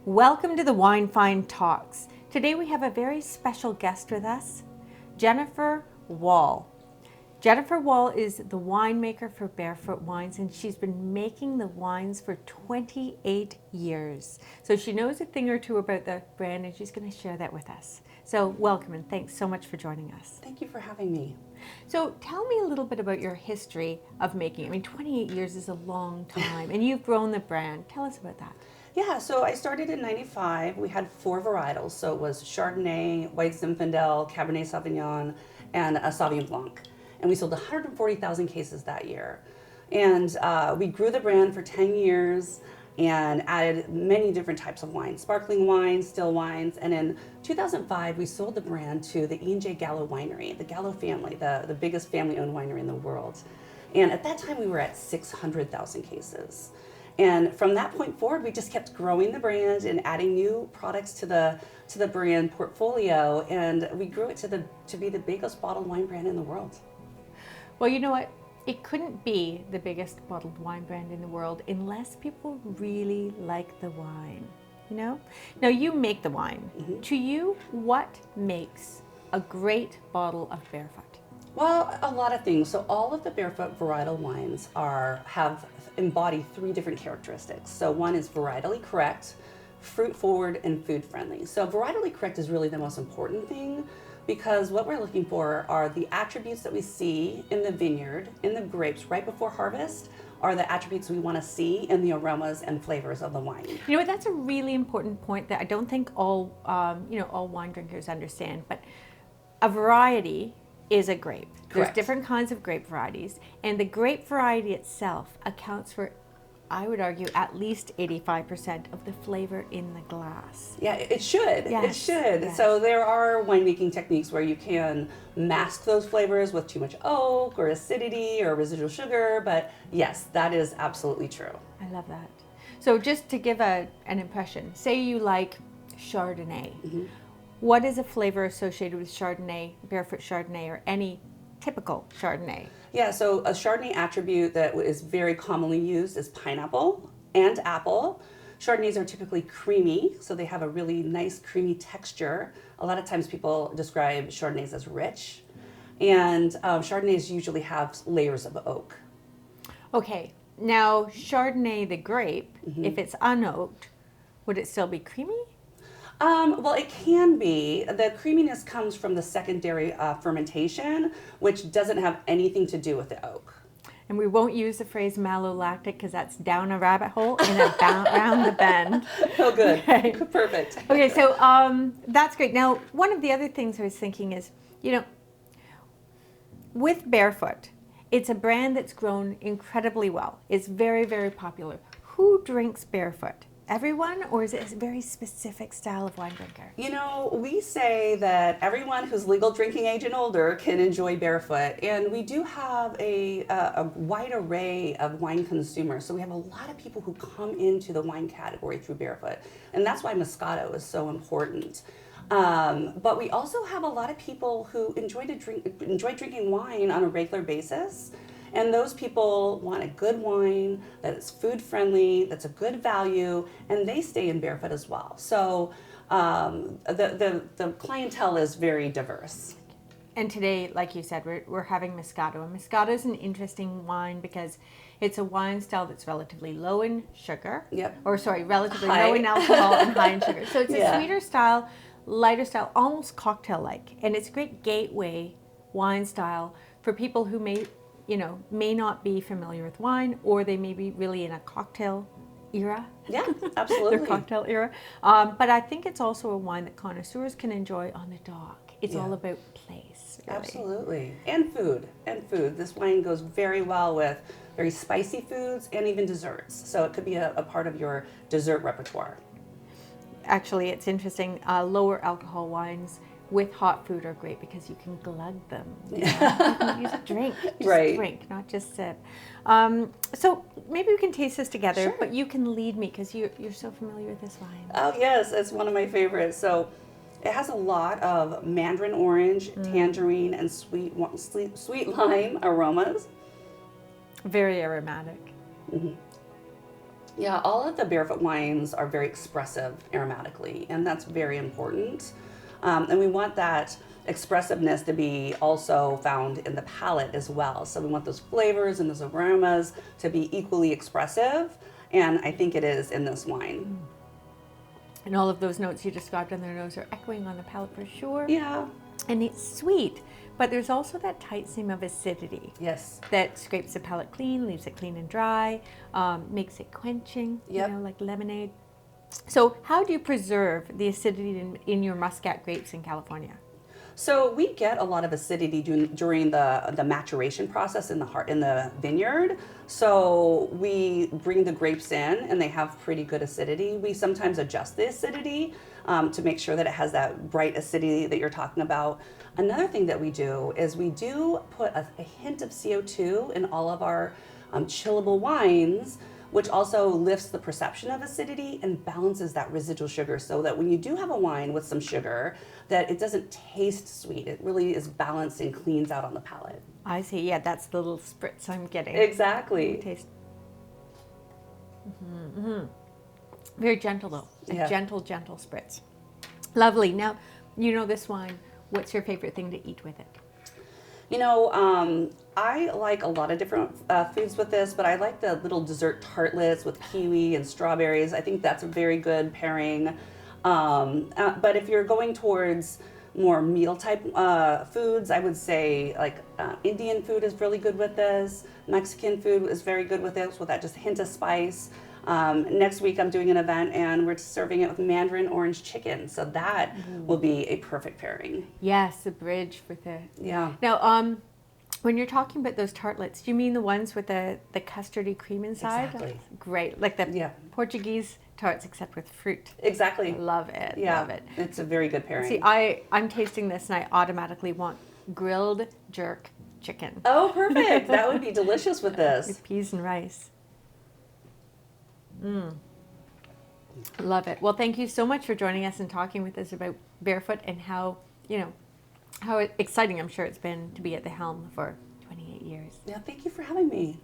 Welcome to the Wine Find Talks. Today we have a very special guest with us, Jennifer Wall. Jennifer Wall is the winemaker for Barefoot Wines, and she's been making the wines for 28 years. So she knows a thing or two about the brand, and she's going to share that with us. So welcome, and thanks so much for joining us. Thank you for having me. So tell me a little bit about your history of making. I mean, 28 years is a long time, and you've grown the brand. Tell us about that. Yeah, so I started in '95. We had 4 varietals. So it was Chardonnay, White Zinfandel, Cabernet Sauvignon, and a Sauvignon Blanc. And we sold 140,000 cases that year. And we grew the brand for 10 years and added many different types of wines, sparkling wines, still wines. And in 2005, we sold the brand to the E&J Gallo Winery, the Gallo family, the biggest family-owned winery in the world. And at that time, we were at 600,000 cases. And from that point forward, we just kept growing the brand and adding new products to the brand portfolio, and we grew it to be the biggest bottled wine brand in the world. Well, you know what? It couldn't be the biggest bottled wine brand in the world unless people really like the wine, you know? Now, you make the wine. Mm-hmm. To you, what makes a great bottle of Barefoot? Well, a lot of things. So all of the Barefoot varietal wines embody 3 different characteristics. So one is varietally correct, fruit forward, and food friendly. So varietally correct is really the most important thing, because what we're looking for are the attributes that we see in the vineyard, in the grapes right before harvest, are the attributes we want to see in the aromas and flavors of the wine. You know what? That's a really important point that I don't think all wine drinkers understand. But a variety is a grape. There's Correct. different kinds of grape varieties, and the grape variety itself accounts for, I would argue, at least 85% of the flavor in the glass. Yeah, it should. Yes, It should. yes. So there are winemaking techniques where you can mask those flavors with too much oak or acidity or residual sugar, but yes, that is absolutely true. I love that. So just to give an impression, say you like Chardonnay. Mm-hmm. What is a flavor associated with Chardonnay, Barefoot Chardonnay, or any typical Chardonnay? Yeah, so a Chardonnay attribute that is very commonly used is pineapple and apple. Chardonnays are typically creamy, so they have a really nice creamy texture. A lot of times people describe Chardonnays as rich, and Chardonnays usually have layers of oak. Okay, now Chardonnay, the grape, Mm-hmm. if it's unoaked, would it still be creamy? Well, it can be. The creaminess comes from the secondary fermentation, which doesn't have anything to do with the oak. And we won't use the phrase malolactic because that's down a rabbit hole and around the bend. Oh, good. Okay. Perfect. Okay, so that's great. Now, one of the other things I was thinking is, with Barefoot, it's a brand that's grown incredibly well. It's very, very popular. Who drinks Barefoot? Everyone, or is it a very specific style of wine drinker? We say that everyone who's legal drinking age and older can enjoy Barefoot, and we do have a wide array of wine consumers. So we have a lot of people who come into the wine category through Barefoot, and that's why Moscato is so important. But we also have a lot of people who enjoy drinking wine on a regular basis. And those people want a good wine that is food friendly, that's a good value, and they stay in Barefoot as well. So the clientele is very diverse. And today, like you said, we're having Moscato. And Moscato is an interesting wine because it's a wine style that's relatively low in sugar. Yep. Relatively High. low in alcohol and high in sugar. So it's Yeah. a sweeter style, lighter style, almost cocktail-like. And it's a great gateway wine style for people who may not be familiar with wine, or they may be really in a cocktail era. Yeah, absolutely. Their cocktail era. But I think it's also a wine that connoisseurs can enjoy on the dock. It's all about place, really. Absolutely. And food. This wine goes very well with very spicy foods and even desserts. So it could be a part of your dessert repertoire. Actually, it's interesting. Lower alcohol wines with hot food are great because you can glug them. You can use a drink. Just Right. drink, not just sip. So maybe we can taste this together, Sure. but you can lead me because you're so familiar with this wine. Oh yes, it's one of my favorites. So it has a lot of mandarin orange, tangerine, and sweet lime aromas. Very aromatic. Yeah, all of the Barefoot wines are very expressive aromatically, and that's very important. And we want that expressiveness to be also found in the palate as well. So we want those flavors and those aromas to be equally expressive, and I think it is in this wine. And all of those notes you described on their nose are echoing on the palate for sure. Yeah. And it's sweet, but there's also that tight seam of acidity. Yes. That scrapes the palate clean, leaves it clean and dry, makes it quenching, Yep. you know, like lemonade. So how do you preserve the acidity in your Muscat grapes in California? So we get a lot of acidity during the maturation process in the vineyard. So we bring the grapes in and they have pretty good acidity. We sometimes adjust the acidity to make sure that it has that bright acidity that you're talking about. Another thing that we do is we do put a hint of CO2 in all of our chillable wines, which also lifts the perception of acidity and balances that residual sugar, so that when you do have a wine with some sugar, that it doesn't taste sweet. It really is balanced and cleans out on the palate. I see. Yeah, that's the little spritz I'm getting. Exactly. Taste. Very gentle though. Yeah. A gentle spritz. Lovely. Now, you know this wine. What's your favorite thing to eat with it? You know, I like a lot of different foods with this, but I like the little dessert tartlets with kiwi and strawberries. I think that's a very good pairing. But if you're going towards more meal type foods, I would say like Indian food is really good with this. Mexican food is very good with this, with that just hint of spice. Next week I'm doing an event and we're serving it with Mandarin orange chicken. So that will be a perfect pairing. Yes, a bridge for the... Yeah. Now, when you're talking about those tartlets, do you mean the ones with the custardy cream inside? Exactly. Great. Like the Portuguese tarts except with fruit. Exactly. Love it. Yeah. Love it. It's a very good pairing. See, I'm tasting this and I automatically want grilled jerk chicken. Oh, perfect. That would be delicious with this. With peas and rice. Love it. Well, thank you so much for joining us and talking with us about Barefoot and how, you know, how exciting I'm sure it's been to be at the helm for 28 years. Yeah, thank you for having me.